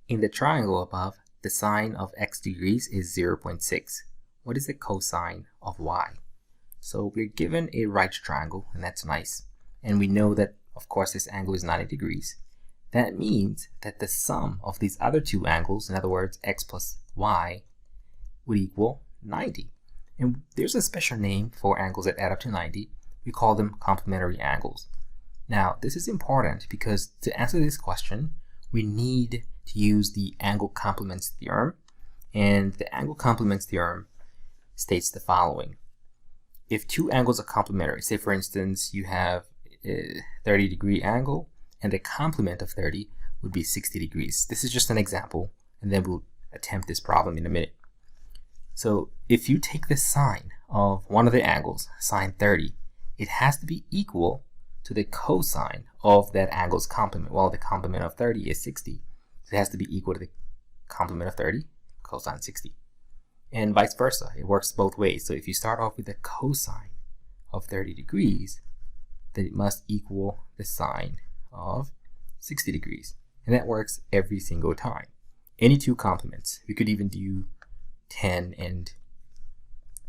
In the triangle above, the sine of x degrees is 0.6. What is the cosine of y? So we're given a right triangle, and that's nice. And we know that, of course, this angle is 90 degrees. That means that the sum of these other two angles, in other words, x plus y, would equal 90. And there's a special name for angles that add up to 90. We call them complementary angles. Now, this is important because to answer this question, we need to use the angle complements theorem. And the angle complements theorem states the following. If two angles are complementary, say for instance, you have a 30-degree angle and the complement of 30 would be 60 degrees. This is just an example, and then we'll attempt this problem in a minute. So if you take the sine of one of the angles, sine 30, it has to be equal to the cosine of that angle's complement. Well, the complement of 30 is 60. So it has to be equal to the complement of 30, cosine 60. And vice versa. It works both ways. So if you start off with the cosine of 30 degrees, then it must equal the sine of 60 degrees. And that works every single time. Any two complements. We could even do 10 and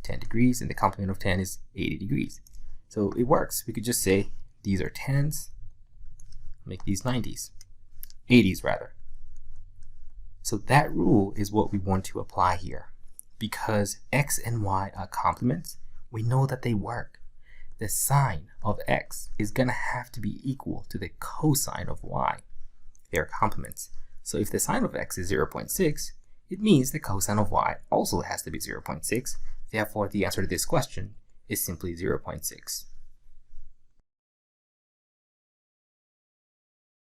10 degrees, and the complement of 10 is 80 degrees. So it works. We could just say these are 10s, make these 90s, 80s rather. So that rule is what we want to apply here. Because x and y are complements, we know that they work. The sine of x is going to have to be equal to the cosine of y. They are complements. So if the sine of x is 0.6, it means the cosine of y also has to be 0.6. Therefore, the answer to this question is simply 0.6.